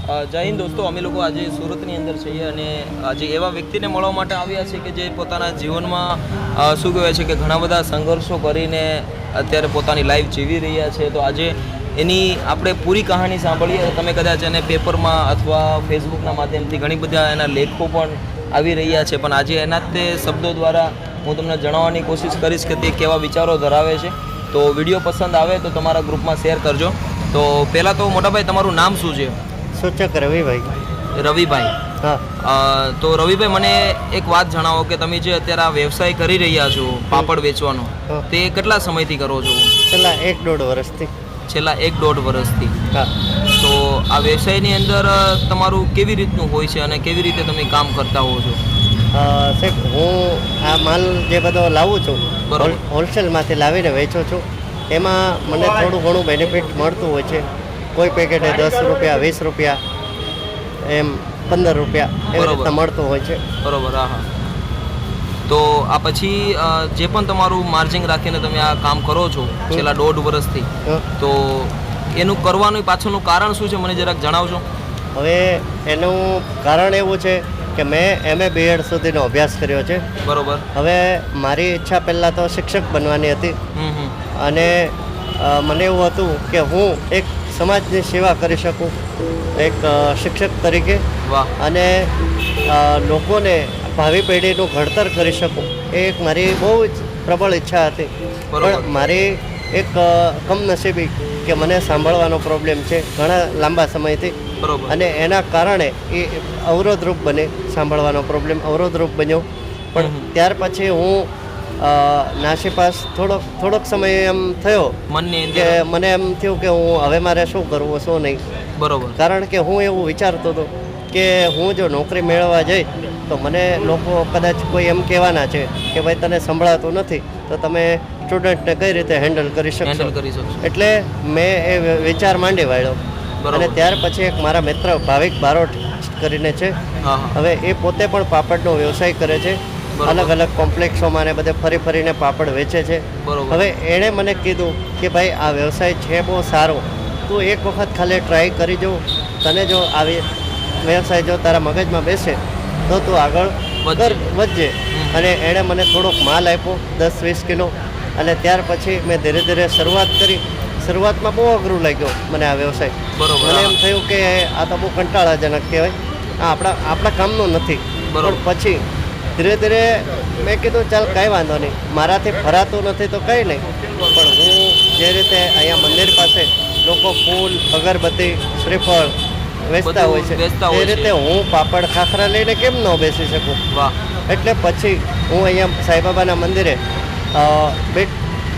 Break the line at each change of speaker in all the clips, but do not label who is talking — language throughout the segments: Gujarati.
જય હિન્દ દોસ્તો, અમે લોકો આજે સુરતની અંદર છીએ અને આજે એવા વ્યક્તિને મળવા માટે આવ્યા છે કે જે પોતાના જીવનમાં શું કહેવાય છે કે ઘણા બધા સંઘર્ષો કરીને અત્યારે પોતાની લાઈફ જીવી રહ્યા છે. તો આજે એની આપણે પૂરી કહાની સાંભળીએ. તમે કદાચ એને પેપરમાં અથવા ફેસબુકના માધ્યમથી ઘણી બધા એના લેખો પણ આવી રહ્યા છે, પણ આજે એના જ તે શબ્દો દ્વારા હું તમને જણાવવાની કોશિશ કરીશ કે તે કેવા વિચારો ધરાવે છે. તો વિડીયો પસંદ આવે તો તમારા ગ્રુપમાં શેર કરજો. તો પહેલાં તો મોટાભાઈ, તમારું નામ શું છે?
સૂચક રવિભાઈ.
રવિભાઈ,
હા.
તો રવિભાઈ, મને એક વાત જણાવો કે તમે જે અત્યારે આ વ્યવસાય કરી રહ્યા છો પાપડ વેચવાનો, તે કેટલા સમયથી કરો છો?
છેલ્લા 1-1.5 વર્ષથી.
છેલ્લા 1-1.5 વર્ષથી.
હા.
તો આ વ્યવસાયની અંદર તમારું કેવી રીતનું હોય છે અને કેવી રીતે તમે કામ કરતા હો છો?
સાહેબ, હું આ માલ જે બધો લાવું છું, હોલસેલમાંથી લાવીને વેચું છું. એમાં મને થોડું ઘણું બેનિફિટ મળતું હોય છે. કોઈ પેકેટે 10 રૂપિયા, 20 રૂપિયા, એમ 15 રૂપિયા એવી રીતના મળતું હોય છે.
બરોબર. હા. તો આ પછી જે પણ તમારું માર્જિન રાખીને તમે આ કામ કરો છો છેલ્લા 1.5 વર્ષથી, તો એનું કરવાનું પાછળનું કારણ શું છે, મને જરાક જણાવજો.
હવે એનું કારણ એવું છે કે મેં MA BEd સુધીનો અભ્યાસ કર્યો છે.
બરોબર.
હવે મારી ઈચ્છા પહેલાં તો શિક્ષક બનવાની હતી અને મને એવું હતું કે હું એક સમાજની સેવા કરી શકું એક શિક્ષક તરીકે.
વાહ. અને
લોકોને ભાવિ પેઢીનું ઘડતર કરી શકું, એ એક મારી બહુ જ પ્રબળ ઈચ્છા હતી. પણ મારી એક કમનસીબી કે મને સાંભળવાનો પ્રોબ્લેમ છે ઘણા લાંબા સમયથી, અને એના કારણે એ અવરોધરૂપ બને, સાંભળવાનો પ્રોબ્લેમ અવરોધરૂપ બન્યો. પણ ત્યાર પછી હું નાસીપાસ થોડોક સમય એમ થયો કે મને એમ થયું કે હું હવે મારે શું કરવું શું નહીં.
બરોબર. કારણ
કે હું એવું વિચારતો હતો કે હું જો નોકરી મેળવવા જઈ તો મને લોકો કદાચ કોઈ એમ કહેવાના છે કે ભાઈ તને સંભળાતું નથી તો તમે સ્ટુડન્ટને કઈ રીતે હેન્ડલ કરી શકશો. એટલે મેં એ વિચાર માંડી વાળ્યો. અને ત્યાર પછી એક મારા મિત્ર ભાવિક બારોટ કરીને છે, હવે એ પોતે પણ પાપડનો વ્યવસાય કરે છે. અલગ અલગ કોમ્પ્લેક્સોમાં ને બધે ફરીને પાપડ વેચે છે. હવે એણે મને કીધું કે ભાઈ આ વ્યવસાય છે બહુ સારો, તું એક વખત ખાલી ટ્રાય કરી જો, તને જો આવી વ્યવસાય જો તારા મગજમાં બેસે તો તું આગળ વધજે. અને એણે મને થોડોક માલ આપ્યો 10-20 કિલો, અને ત્યાર પછી મેં ધીરે ધીરે શરૂઆત કરી. શરૂઆતમાં બહુ અઘરું લાગ્યો મને આ વ્યવસાય. મને એમ થયું કે આ તો બહુ કંટાળાજનક કહેવાય, આ આપણા કામનું નથી. પણ પછી ધીરે ધીરે મેં કીધું ચાલ કાંઈ વાંધો નહીં, મારાથી ફરાતું નથી તો કંઈ નહીં, પણ હું જે રીતે અહીંયા મંદિર પાસે લોકો ફૂલ, અગરબત્તી, શ્રીફળ વેચતા હોય છે એ રીતે હું પાપડ ખાખરા લઈને કેમ ન બેસી શકું. એટલે પછી હું અહીંયા સાંઈબાબાના મંદિરે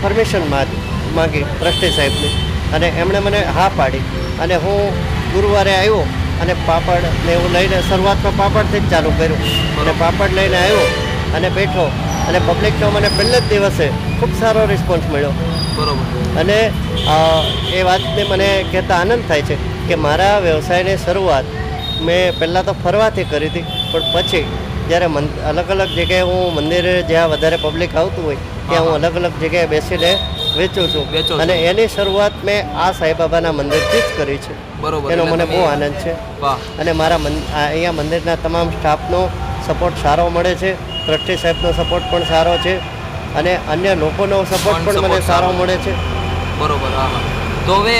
પરમિશન માગી ટ્રસ્ટી સાહેબની, અને એમણે મને હા પાડી. અને હું ગુરુવારે આવ્યો અને પાપડ ને એવું લઈને શરૂઆતમાં પાપડથી જ ચાલુ કર્યું. અને પાપડ લઈને આવ્યો અને બેઠો, અને પબ્લિકનો મને પહેલા જ દિવસે ખૂબ સારો રિસ્પોન્સ મળ્યો.
બરોબર. અને
એ વાતને મને કહેતા આનંદ થાય છે કે મારા વ્યવસાયની શરૂઆત મેં પહેલાં તો ફરવાથી કરી હતી, પણ પછી જ્યારે અલગ અલગ જગ્યાએ હું મંદિરે જ્યાં વધારે પબ્લિક આવતું હોય ત્યાં હું અલગ અલગ જગ્યાએ બેસીને વેચું છું. અને એની શરૂઆત મેં આ સાંઈબાબાના મંદિરથી જ કરી છે.
બરોબર.
એનો મને બહુ આનંદ છે. અને મારા અહીંયા મંદિરના તમામ સ્ટાફનો સપોર્ટ સારો મળે છે, ટ્રસ્ટી સાહેબનો સપોર્ટ પણ સારો છે, અને અન્ય લોકોનો સપોર્ટ પણ મને સારો મળે છે.
બરોબર. હા. તો હવે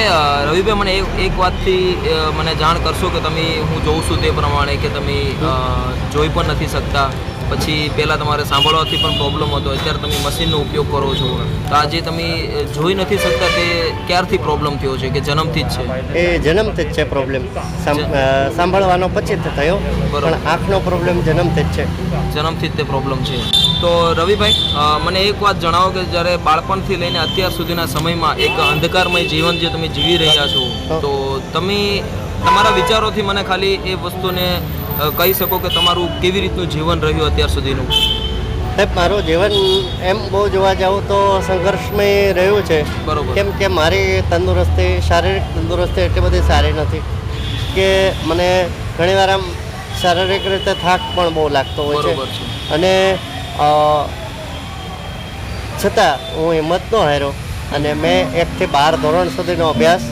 રવિભાઈ, મને એક વાતથી મને જાણ કરશો કે તમે, હું જોઉં છું તે પ્રમાણે કે તમે જોઈ પણ નથી શકતા, પછી પહેલાં તમારે સાંભળવાથી પણ પ્રોબ્લેમ હતો, અત્યારે તમે મશીનનો ઉપયોગ કરો છો. તો આજે તમે જોઈ નથી શકતા, તે ક્યારથી પ્રોબ્લેમ થયો છે કે જન્મથી જ છે?
એ જન્મથી જ છે પ્રોબ્લેમ. સાંભળવાનો પછી જ થયો, પણ આંખનો પ્રોબ્લેમ જન્મથી જ છે.
જન્મથી જ તે પ્રોબ્લેમ છે. તો રવિભાઈ, મને એક વાત જણાવો કે જ્યારે બાળપણથી લઈને અત્યાર સુધીના સમયમાં એક અંધકારમય જીવન જે તમે જીવી રહ્યા છો, તો તમે તમારા વિચારોથી મને ખાલી એ વસ્તુને કહી શકો કે તમારું કેવી રીતનું જીવન રહ્યું અત્યાર સુધીનું?
સાહેબ, મારું જીવન એમ બહુ જોવા જાઉં તો સંઘર્ષમય રહ્યું છે.
બરોબર.
કેમ કે મારી તંદુરસ્તી, શારીરિક તંદુરસ્તી એટલી બધી સારી નથી કે મને ઘણીવાર આમ શારીરિક રીતે થાક પણ બહુ લાગતો હોય છે. અને છતાં હું હિંમત ન હાર્યો અને મેં 1 થી 12 ધોરણ સુધીનો અભ્યાસ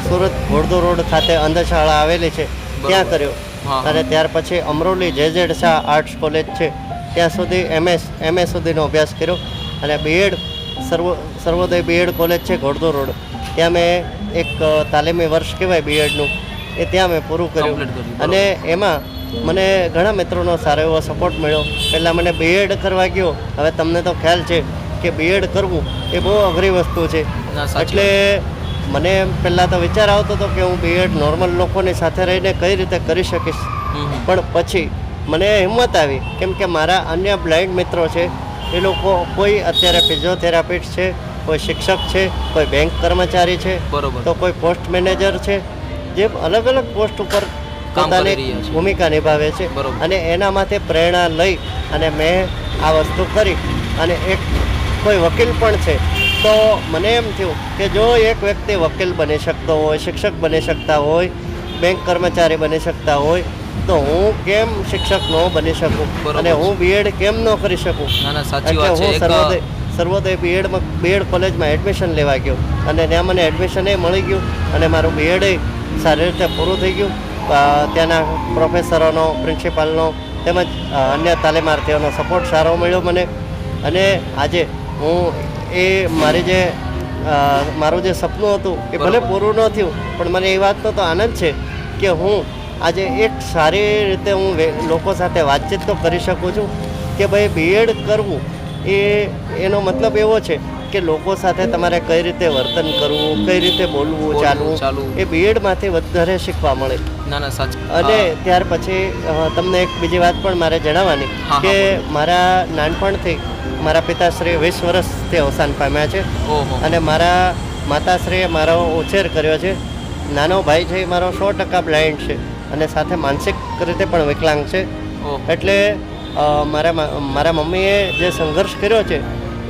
સુરત ઘોડદો રોડ ખાતે અંધશાળા આવેલી છે ત્યાં કર્યો.
હા.
અને ત્યાર પછી અમરોલી જે.ઝેડ શાહ આર્ટ્સ કોલેજ છે ત્યાં સુધી એમએ સુધીનો અભ્યાસ કર્યો. અને બીએડ સર્વોદય બીએડ કોલેજ છે ઘોડદો રોડ, ત્યાં મેં એક તાલીમી વર્ષ કહેવાય બીએડનું, એ ત્યાં મેં પૂરું કર્યું.
Complete કર્યું,
અને એમાં મને ઘણા મિત્રોનો સારો એવો સપોર્ટ મળ્યો. પહેલાં મને બીએડ કરવા ગયો, હવે તમને તો ખ્યાલ છે કે બીએડ કરવું એ બહુ અઘરી વસ્તુ છે.
ના, સાચી
એટલે મને પહેલાં તો વિચાર આવતો હતો કે હું બીએડ નોર્મલ લોકોની સાથે રહીને કઈ રીતે કરી શકીશ. પણ પછી મને હિંમત આવી, કેમ કે મારા અન્ય બ્લાઇન્ડ મિત્રો છે, એ લોકો કોઈ અત્યારે ફિઝિયોથેરાપિસ્ટ છે, કોઈ શિક્ષક છે, કોઈ બેંક કર્મચારી છે,
બરોબર.
તો કોઈ પોસ્ટ મેનેજર છે, જે અલગ અલગ પોસ્ટ ઉપર
કામ કરી
પોતાની
રહ્યા છે.
ભૂમિકા નિભાવે છે.
બરોબર.
અને એનામાંથી પ્રેરણા લઈ અને મેં આ વસ્તુ કરી. અને એક કોઈ વકીલ પણ છે, તો મને એમ થયું કે જો એક વ્યક્તિ વકીલ બની શકતો હોય, શિક્ષક બની શકતા હોય, બેંક કર્મચારી બની શકતા હોય, તો હું કેમ શિક્ષક ન બની શકું
બરોબર.
અને હું બીએડ કેમ ન કરી શકું.
ના ના, સાચી
એટલે
વાત છે.
હું સર્વોદય બીએડ કોલેજમાં એડમિશન લેવા ગયો અને ત્યાં મને એડમિશન મળી ગયું અને મારું બીએડ સારી રીતે પૂરું થઈ ગયું. ત્યાંના પ્રોફેસરોનો, પ્રિન્સિપાલનો તેમજ અન્ય તાલીમાર્થીઓનો સપોર્ટ સારો મળ્યો મને. અને આજે હું મારું જે સપનું હતું એ ભલે
બરોબર.
પૂરું ન થયું, પણ મને એ વાતનો તો આનંદ છે કે હું આજે એક સારી રીતે હું લોકો સાથે વાતચીત તો કરી શકું છું કે ભાઈ બીએડ કરવું એનો મતલબ એવો છે કે લોકો સાથે તમારે કઈ રીતે વર્તન કરવું, કઈ રીતે બોલવું, ચાલવું, એ બીએડમાંથી વધારે શીખવા મળે.
ના ના, સાચી.
અને ત્યાર પછી તમને એક બીજી વાત પણ મારે જણાવવાની
હા,
કે
બોલો.
મારા નાનપણથી મારા પિતાશ્રી 20 વર્ષથી અવસાન પામ્યા છે.
ઓહો.
અને મારા માતાશ્રીએ મારો ઉછેર કર્યો છે. નાનો ભાઈ છે એ મારો 100% બ્લાઇન્ડ છે અને સાથે માનસિક રીતે પણ વિકલાંગ છે.
ઓહો.
એટલે મારા મમ્મીએ જે સંઘર્ષ કર્યો છે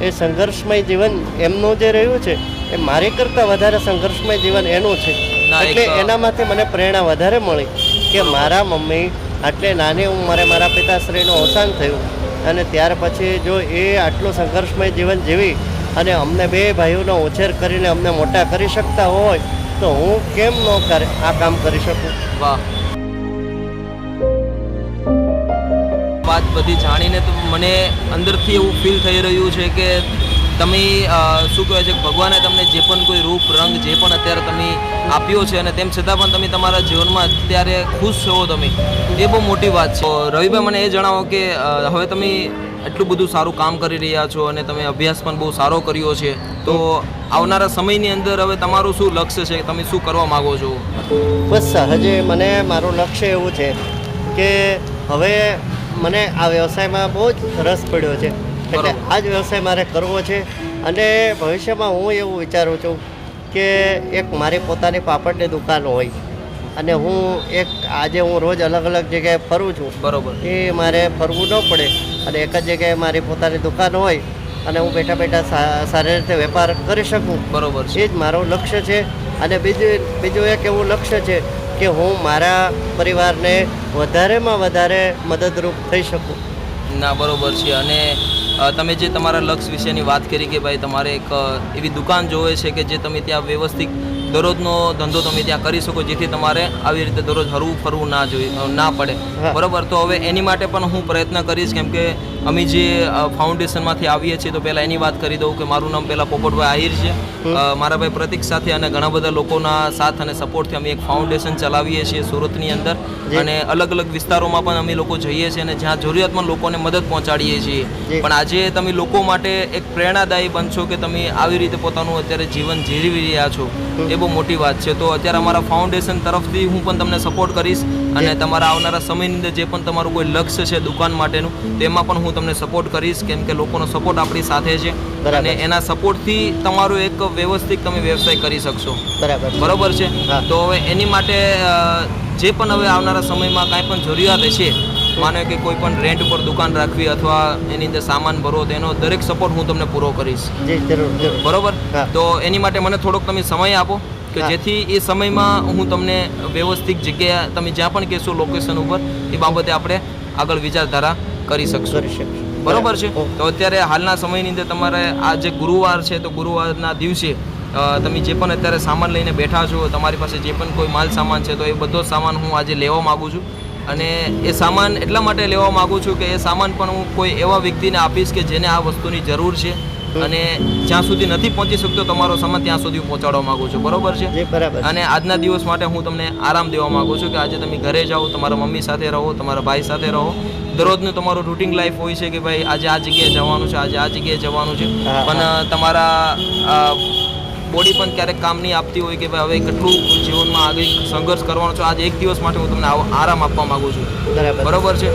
એ સંઘર્ષમય જીવન એમનું જે રહ્યું છે એ મારી કરતાં વધારે સંઘર્ષમય જીવન એનું છે.
ના,
એટલે
એક
એનામાંથી મને પ્રેરણા વધારે મળી કે મારા મમ્મી આટલે નાની ઉંમરે મારા પિતાશ્રીનું અવસાન થયું અને ત્યાર પછી જો એ આટલું સંઘર્ષમય જીવન જીવી અને અમને 2 ભાઈઓનો ઉછેર કરીને અમને મોટા કરી શકતા હોય તો હું કેમ ન આ કામ કરી શકું.
વાહ. વાત બધી જાણીને તો મને અંદરથી એવું ફીલ થઈ રહ્યું છે કે તમે શું કહેવાય છે, ભગવાને તમને જે પણ કોઈ રૂપ રંગ જે પણ અત્યારે તમે આપ્યો છે અને તેમ છતાં પણ તમે તમારા જીવનમાં અત્યારે ખુશ છો તમે, એ બહુ મોટી વાત છે. તો રવિભાઈ, મને એ જણાવો કે હવે તમે એટલું બધું સારું કામ કરી રહ્યા છો અને તમે અભ્યાસ પણ બહુ સારો કર્યો છે, તો આવનારા સમયની અંદર હવે તમારું શું લક્ષ્ય છે, તમે શું કરવા માગો છો?
બસ હજી મને મારું લક્ષ્ય એવું છે કે હવે મને આ વ્યવસાયમાં બહુ જ રસ પડ્યો છે. એટલે આ જ વ્યવસાય મારે કરવો છે. અને ભવિષ્યમાં હું એવું વિચારું છું કે એક મારી પોતાની પાપડની દુકાન હોય અને આજે હું રોજ અલગ અલગ જગ્યાએ ફરું છું.
બરોબર.
એ મારે ફરવું ન પડે અને એક જ જગ્યાએ મારી પોતાની દુકાન હોય અને હું બેઠા બેઠા સારી રીતે વેપાર કરી શકું.
બરોબર.
એ જ મારું લક્ષ્ય છે. અને બીજું એક એવું લક્ષ્ય છે કે હું મારા પરિવારને વધારેમાં વધારે મદદરૂપ થઈ શકું.
ના, બરોબર છે. અને તમે જે તમારા લક્ષ્ય વિશેની વાત કરી કે ભાઈ તમારે એક એવી દુકાન જોવે છે કે જે તમે ત્યાં વ્યવસ્થિત દરરોજનો ધંધો તમે ત્યાં કરી શકો, જેથી તમારે આવી રીતે દરરોજ હરવું ફરવું ના પડે. બરોબર. તો હવે એની માટે પણ હું પ્રયત્ન કરીશ, કેમ કે અમે જે ફાઉન્ડેશનમાંથી આવીએ છીએ, તો પહેલાં એની વાત કરી દઉં કે મારું નામ પહેલાં પોપટભાઈ આહિર છે. મારા ભાઈ પ્રતિક સાથે અને ઘણા બધા લોકોના સાથ અને સપોર્ટથી અમે એક ફાઉન્ડેશન ચલાવીએ છીએ સુરતની અંદર. અને અલગ અલગ વિસ્તારોમાં પણ અમે લોકો જઈએ છીએ અને જ્યાં જરૂરિયાતમંદ લોકોને મદદ પહોંચાડીએ છીએ. પણ આજે તમે લોકો માટે એક પ્રેરણાદાયી બનશો કે તમે આવી રીતે પોતાનું અત્યારે જીવન જીવી રહ્યા છો, એ બહુ મોટી વાત છે. તો અત્યારે અમારા ફાઉન્ડેશન તરફથી હું પણ તમને સપોર્ટ કરીશ અને તમારા આવનારા સમયની અંદર જે પણ તમારું કોઈ લક્ષ્ય છે દુકાન માટેનું, તેમાં પણ હું તમને સપોર્ટ કરીશ, કેમ કે લોકોનો સપોર્ટ આપણી સાથે છે અને એના સપોર્ટથી તમારો એક વ્યવસ્થિત તમે વ્યવસાય કરી શકશો. બરાબર છે. તો હવે એની માટે જે પણ હવે આવનારા સમયમાં કાંઈ પણ જરૂરિયાત હશે, માનો કે કોઈ પણ રેન્ટ ઉપર દુકાન રાખવી અથવા એની અંદર સામાન ભરવો, તો એનો દરેક સપોર્ટ હું તમને પૂરો કરીશ. બરોબર. તો એની માટે મને થોડોક તમે સમય આપો કે જેથી એ સમયમાં હું તમને વ્યવસ્થિત જગ્યા તમે જ્યાં પણ કહેશો લોકેશન ઉપર, એ બાબતે આપણે આગળ વિચારધારા કરી શકશું. બરોબર છે. તો અત્યારે હાલના સમયની અંદર તમારે આ જે ગુરુવાર છે, તો ગુરુવારના દિવસે તમે જે પણ અત્યારે સામાન લઈને બેઠા છો, તમારી પાસે જે પણ કોઈ માલ સામાન છે, તો એ બધો સામાન હું આજે લેવા માગું છું. અને એ સામાન એટલા માટે લેવા માગું છું કે એ સામાન પણ હું કોઈ એવા વ્યક્તિને આપીશ કે જેને આ વસ્તુની જરૂર છે, અને જ્યાં સુધી નથી પહોંચી શકતો તમારો સામાન ત્યાં સુધી પહોંચાડવા માગું છું. બરોબર છે?
બરાબર.
અને આજના દિવસ માટે હું તમને આરામ દેવા માગું છું કે આજે તમે ઘરે જાઓ, તમારા મમ્મી સાથે રહો, તમારા ભાઈ સાથે રહો. દરરોજનું તમારું રૂટિન લાઈફ હોય છે કે ભાઈ આજે આ જગ્યાએ જવાનું છે, આજે આ જગ્યાએ જવાનું છે, પણ તમારા બોડી પણ ક્યારેક કામ નહીં આપતી હોય કે ભાઈ હવે કેટલું જીવનમાં આગળ સંઘર્ષ કરવાનો છે. આજે એક દિવસ માટે હું તમને આરામ આપવા માગું છું. બરોબર છે?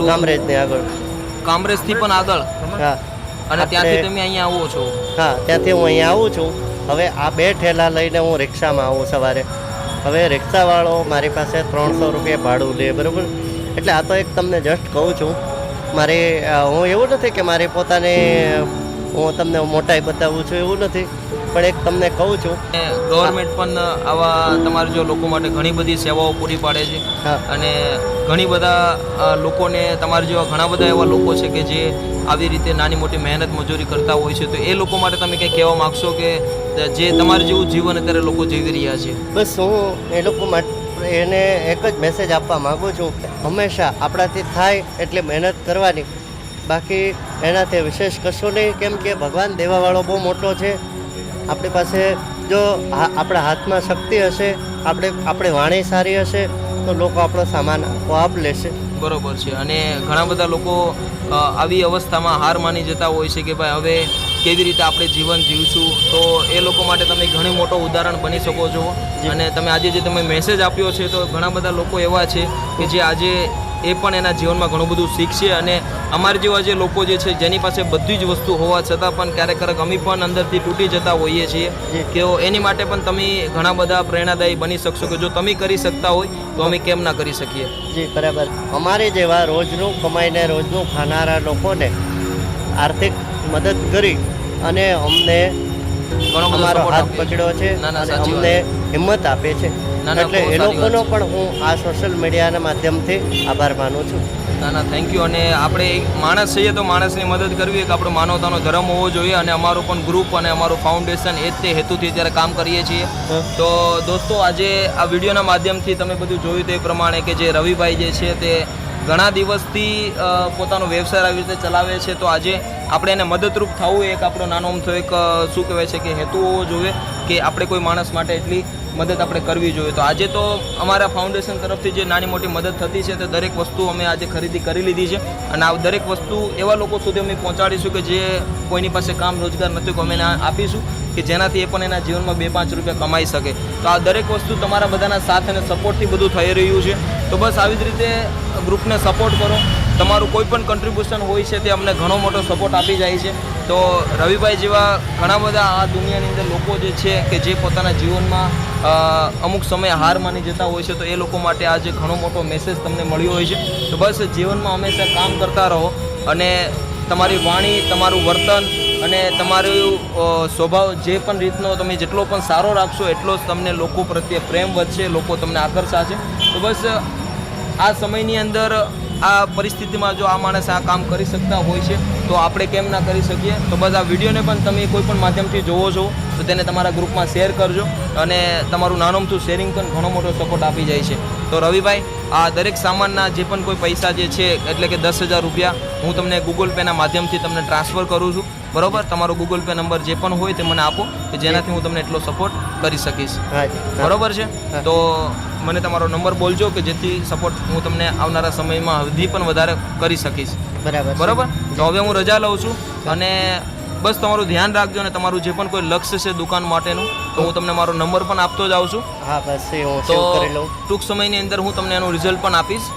કામરેજની આગળ.
કામરેજથી પણ આગળ?
હા.
અને ત્યાંથી તમે અહીંયા આવો છો?
હા, ત્યાંથી હું અહીંયા આવું છું. હવે આ 2 ઠેલા લઈને હું રિક્ષામાં આવું સવારે. હવે રિક્ષાવાળો મારી પાસે 300 રૂપિયા ભાડું લે, બરાબર? એટલે આ તો એક તમને જસ્ટ કહું છું. મારી હું એવું નથી કે મારી પોતાની હું તમને મોટાઈ બતાવું છું, એવું નથી, પણ એક તમને કહું છું.
ગવર્મેન્ટ પણ આવા તમારા જો લોકો માટે ઘણી બધી સેવાઓ પૂરી પાડે છે. અને ઘણી બધા લોકોને તમારા જેવા ઘણા બધા એવા લોકો છે કે જે આવી રીતે નાની મોટી મહેનત મજૂરી કરતા હોય છે. તો એ લોકો માટે તમે કંઈ કહેવા માગશો કે જે તમારું જેવું જીવન અત્યારે લોકો જીવી રહ્યા છે?
બસ હું એ લોકો માટે એને એક જ મેસેજ આપવા માગું છું કે હંમેશા આપણાથી થાય એટલે મહેનત કરવાની, બાકી એનાથી વિશેષ કશું નહીં. કેમ કે ભગવાન દેવાવાળો બહુ મોટો છે. આપણી પાસે જો આપણા હાથમાં શક્તિ હશે, આપણી વાણી સારી હશે, તો લોકો આપણો સામાન આપોઆપ લેશે.
બરોબર છે. અને ઘણા બધા લોકો આવી અવસ્થામાં હાર માની જતા હોય છે કે ભાઈ હવે કેવી રીતે આપણે જીવન જીવશું. તો એ લોકો માટે તમે ઘણું મોટો ઉદાહરણ બની શકો છો. અને તમે આજે જે તમે મેસેજ આપ્યો છે, તો ઘણા બધા લોકો એવા છે કે જે આજે એ પણ એના જીવનમાં ઘણું બધું શીખશે. અને અમારા જેવા જે લોકો જે છે જેની પાસે બધી જ વસ્તુ હોવા છતાં પણ ક્યારેક અમે પણ અંદરથી તૂટી જતા હોઈએ છીએ, કે એની માટે પણ તમે ઘણા બધા પ્રેરણાદાયી બની શકશો કે જો તમે કરી શકતા હોય તો અમે કેમ ના કરી શકીએ.
જી બરાબર. અમારે જેવા રોજનું કમાઈને રોજનું ખાનારા લોકોને આર્થિક મદદ કરી અને અમને અમારો હાથ પકડ્યો છે અને અમને હિંમત આપે છે. એટલે એ લોકોનો પણ હું આ સોશિયલ મીડિયાના માધ્યમથી આભાર માનું છું.
ના, થેન્ક યુ. અને આપણે માણસ છીએ તો માણસની મદદ કરવી એક આપણો માનવતાનો ધર્મ હોવો જોઈએ. અને અમારું પણ ગ્રુપ અને અમારું ફાઉન્ડેશન એ જ તે હેતુથી અત્યારે કામ કરીએ છીએ. તો દોસ્તો, આજે આ વિડીયોના માધ્યમથી તમે બધું જોયું તે પ્રમાણે કે જે રવિભાઈ જે છે તે ઘણા દિવસથી પોતાનો વ્યવસાય આવી રીતે ચલાવે છે. તો આજે આપણે એને મદદરૂપ થવું એક આપણો નાનો અમથો એક શું કહેવાય છે કે હેતુ હોવો જોઈએ કે આપણે કોઈ માણસ માટે એટલી મદદ આપણે કરવી જોઈએ. તો આજે તો અમારા ફાઉન્ડેશન તરફથી જે નાની મોટી મદદ થતી છે તે દરેક વસ્તુ અમે આજે ખરીદી કરી લીધી છે. અને આ દરેક વસ્તુ એવા લોકો સુધી અમે પહોંચાડીશું કે જે કોઈની પાસે કામ રોજગાર નથી, તો અમે એને આપીશું કે જેનાથી એ પણ એના જીવનમાં 2-5 રૂપિયા કમાઈ શકે. તો આ દરેક વસ્તુ તમારા બધાના સાથ અને સપોર્ટથી બધું થઈ રહ્યું છે. તો બસ આવી જ રીતે ગ્રુપને સપોર્ટ કરો તમારું કોઈ પણ કન્ટ્રીબ્યુશન હોય છે તે અમને ઘણો મોટો સપોર્ટ આપી જાય છે. તો રવિભાઈ જેવા ઘણા બધા આ દુનિયાની અંદર લોકો જે છે કે જે પોતાના જીવનમાં અમુક સમયે હાર માની જતા હોય છે, તો એ લોકો માટે આજે ઘણો મોટો મેસેજ તમને મળ્યો હોય છે. તો બસ જીવનમાં હંમેશા કામ કરતા રહો અને તમારી વાણી, તમારું વર્તન અને તમારું સ્વભાવ જે પણ રીતનો તમે જેટલો પણ સારો રાખશો એટલો જ તમને લોકો પ્રત્યે પ્રેમ વધશે, લોકો તમને આકર્ષાશે. તો બસ આ સમયની અંદર આ પરિસ્થિતિમાં જો આ માણસ આ કામ કરી શકતા હોય છે તો આપણે કેમ ના કરી શકીએ. તો બસ આ વિડીયોને પણ તમે કોઈ પણ માધ્યમથી જોવો છો તો તેને તમારા ગ્રુપમાં શેર કરજો અને તમારું નાનોમતું શેરિંગ પણ ઘણો મોટો સપોર્ટ આપી જાય છે. તો રવિભાઈ, આ દરેક સામાનના જે પણ કોઈ પૈસા જે છે એટલે કે 10,000 રૂપિયા હું તમને ગૂગલ પેના માધ્યમથી તમને ટ્રાન્સફર કરું છું. બરોબર, તમારો ગૂગલ પે નંબર જે પણ હોય તે મને આપો કે જેનાથી હું તમને એટલો સપોર્ટ કરી શકીશ. બરોબર છે? તો મને તમારો નંબર બોલજો કે જેથી સપોર્ટ હું તમને આવનારા સમયમાં હજી પણ વધારે કરી શકીશ. બરાબર. તો હવે હું રજા લઉં છું અને બસ તમારું ધ્યાન રાખજો અને તમારું જે પણ કોઈ લક્ષ્ય છે દુકાન માટેનું તો હું તમને મારો નંબર પણ આપતો જ આવું છું.
હા, બસ હું
તો
સેવ કરી લઉં.
ટૂંક સમયની અંદર હું તમને એનું રિઝલ્ટ પણ આપીશ.